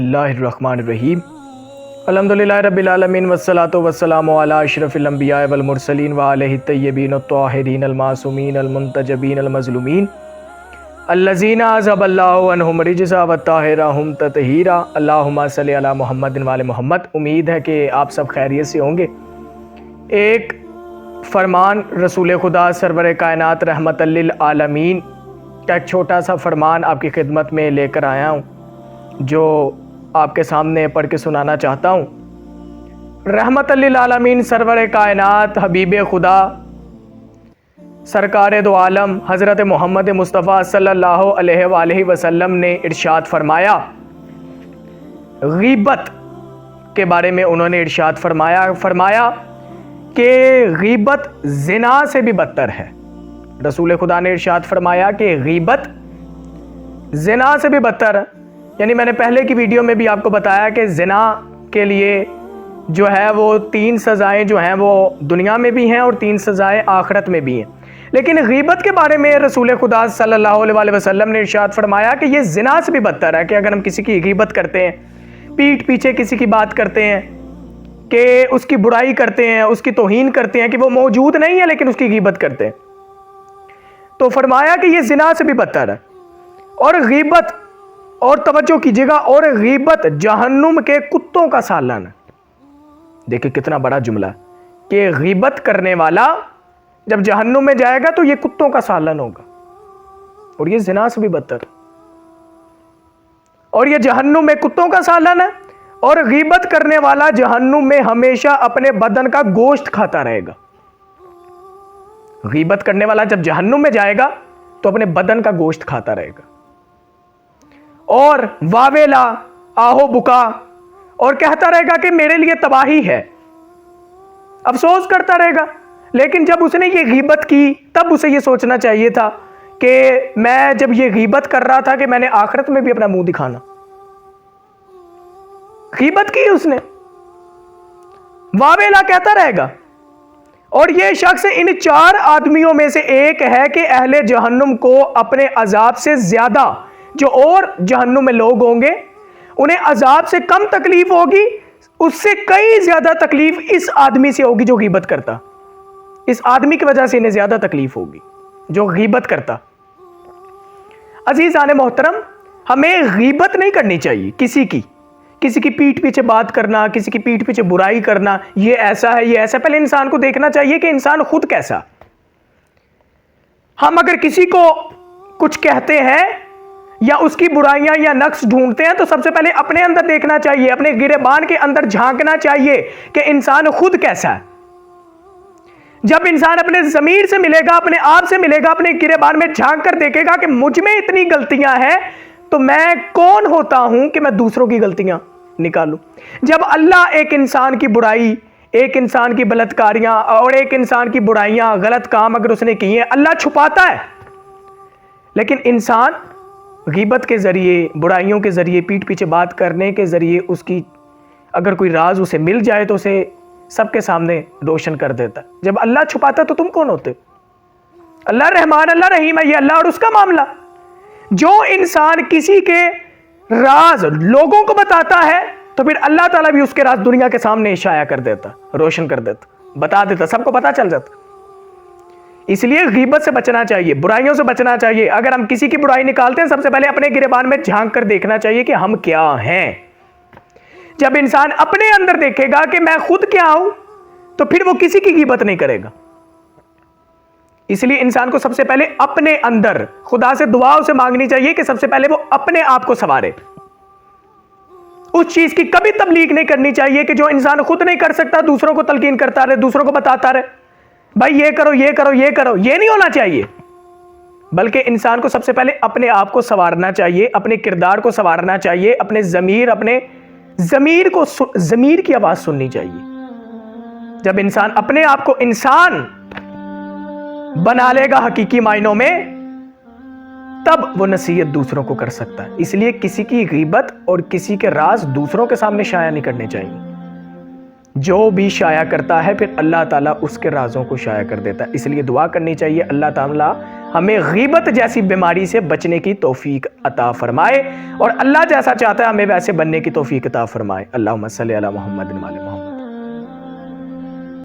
اللہ الرحمن الرحیم الحمدللہ رب العالمین والصلاة والسلام علی اشرف الانبیاء والمرسلین وآلہ الطیبین الطاہرین المعصومین المنتجبین المظلومین الذین اذھب اللہ عنہم الرجس وطہرہم تطہیرا اللہم صلی علی محمد وآل محمد۔ امید ہے کہ آپ سب خیریت سے ہوں گے۔ ایک فرمان رسول خدا سرور کائنات رحمت للعالمین کا ایک چھوٹا سا فرمان آپ کی خدمت میں لے کر آیا ہوں، جو آپ کے سامنے پڑھ کے سنانا چاہتا ہوں۔ رحمت للعالمین سرور کائنات حبیب خدا سرکار دو عالم حضرت محمد مصطفیٰ صلی اللہ علیہ وآلہ وسلم نے ارشاد فرمایا، غیبت کے بارے میں انہوں نے ارشاد فرمایا کہ غیبت زنا سے بھی بدتر ہے۔ رسول خدا نے ارشاد فرمایا کہ غیبت زنا سے بھی بدتر ہے۔ یعنی میں نے پہلے کی ویڈیو میں بھی آپ کو بتایا کہ زنا کے لیے جو ہے وہ 3 سزائیں جو ہیں وہ دنیا میں بھی ہیں اور 3 سزائیں آخرت میں بھی ہیں، لیکن غیبت کے بارے میں رسول خدا صلی اللہ علیہ وسلم نے ارشاد فرمایا کہ یہ زنا سے بھی بدتر ہے، کہ اگر ہم کسی کی غیبت کرتے ہیں، پیٹھ پیچھے کسی کی بات کرتے ہیں، کہ اس کی برائی کرتے ہیں، اس کی توہین کرتے ہیں، کہ وہ موجود نہیں ہے لیکن اس کی غیبت کرتے ہیں، تو فرمایا کہ یہ زنا سے بھی بدتر ہے۔ اور غیبت، اور توجہ کیجیے گا، اور غیبت جہنم کے کتوں کا سالن ہے۔ دیکھیں کتنا بڑا جملہ ہے کہ غیبت کرنے والا جب جہنم میں جائے گا تو یہ کتوں کا سالن ہوگا، اور یہ زنا سے بھی بدتر، اور یہ جہنم میں کتوں کا سالن ہے۔ اور غیبت کرنے والا جہنم میں ہمیشہ اپنے بدن کا گوشت کھاتا رہے گا۔ غیبت کرنے والا جب جہنم میں جائے گا تو اپنے بدن کا گوشت کھاتا رہے گا، اور واویلا آہو بکا، اور کہتا رہے گا کہ میرے لیے تباہی ہے، افسوس کرتا رہے گا۔ لیکن جب اس نے یہ غیبت کی تب اسے یہ سوچنا چاہیے تھا کہ میں جب یہ غیبت کر رہا تھا کہ میں نے آخرت میں بھی اپنا منہ دکھانا۔ غیبت کی اس نے، واویلا کہتا رہے گا۔ اور یہ شخص ان 4 آدمیوں میں سے ایک ہے کہ اہل جہنم کو اپنے عذاب سے زیادہ، جو اور جہنم میں لوگ ہوں گے انہیں عذاب سے کم تکلیف ہوگی، اس سے کئی زیادہ تکلیف اس آدمی سے ہوگی جو غیبت کرتا۔ اس آدمی کی وجہ سے انہیں زیادہ تکلیف ہوگی جو غیبت کرتا۔ عزیزان محترم، ہمیں غیبت نہیں کرنی چاہیے کسی کی پیٹھ پیچھے بات کرنا، کسی کی پیٹھ پیچھے برائی کرنا، یہ ایسا ہے، یہ ایسا۔ پہلے انسان کو دیکھنا چاہیے کہ انسان خود کیسا۔ ہم اگر کسی کو کچھ کہتے ہیں یا اس کی برائیاں یا نقص ڈھونڈتے ہیں تو سب سے پہلے اپنے اندر دیکھنا چاہیے، اپنے گریبان کے اندر جھانکنا چاہیے کہ انسان خود کیسا ہے۔ جب انسان اپنے ضمیر سے ملے گا، اپنے آپ سے ملے گا، اپنے گریبان میں جھانک کر دیکھے گا کہ مجھ میں اتنی غلطیاں ہیں تو میں کون ہوتا ہوں کہ میں دوسروں کی غلطیاں نکالوں۔ جب اللہ ایک انسان کی برائی، ایک انسان کی بلاتکاریاں اور ایک انسان کی برائیاں، غلط کام اگر اس نے کیے ہیں، اللہ چھپاتا ہے، لیکن انسان غیبت کے ذریعے، برائیوں کے ذریعے، پیٹھ پیچھے بات کرنے کے ذریعے اس کی اگر کوئی راز اسے مل جائے تو اسے سب کے سامنے روشن کر دیتا ہے۔ جب اللہ چھپاتا تو تم کون ہوتے؟ اللہ رحمان، اللہ رحیم ہے، یہ اللہ اور اس کا معاملہ۔ جو انسان کسی کے راز لوگوں کو بتاتا ہے تو پھر اللہ تعالیٰ بھی اس کے راز دنیا کے سامنے شائع کر دیتا، روشن کر دیتا، بتا دیتا، سب کو پتا چل جاتا۔ اس لیے غیبت سے بچنا چاہیے، برائیوں سے بچنا چاہیے۔ اگر ہم کسی کی برائی نکالتے ہیں سب سے پہلے اپنے گریبان میں جھانک کر دیکھنا چاہیے کہ ہم کیا ہیں۔ جب انسان اپنے اندر دیکھے گا کہ میں خود کیا ہوں تو پھر وہ کسی کی غیبت نہیں کرے گا۔ اس لیے انسان کو سب سے پہلے اپنے اندر خدا سے دعا اسے مانگنی چاہیے کہ سب سے پہلے وہ اپنے آپ کو سنوارے۔ اس چیز کی کبھی تبلیغ نہیں کرنی چاہیے کہ جو انسان خود نہیں کر سکتا دوسروں کو تلقین کرتا رہے، دوسروں کو بتاتا رہے، بھائی یہ کرو، یہ کرو، یہ کرو۔ یہ نہیں ہونا چاہیے، بلکہ انسان کو سب سے پہلے اپنے آپ کو سنوارنا چاہیے، اپنے کردار کو سنوارنا چاہیے، اپنے ضمیر کی آواز سننی چاہیے۔ جب انسان اپنے آپ کو انسان بنا لے گا حقیقی معنوں میں، تب وہ نصیحت دوسروں کو کر سکتا ہے۔ اس لیے کسی کی غیبت اور کسی کے راز دوسروں کے سامنے شائع نہیں کرنے چاہیے۔ جو بھی شائع کرتا ہے پھر اللہ تعالیٰ اس کے رازوں کو شائع کر دیتا ہے۔ اس لیے دعا کرنی چاہیے اللہ تعالیٰ ہمیں غیبت جیسی بیماری سے بچنے کی توفیق عطا فرمائے، اور اللہ جیسا چاہتا ہے ہمیں ویسے بننے کی توفیق عطا فرمائے۔ اللہم صلی علی محمد و علی محمد۔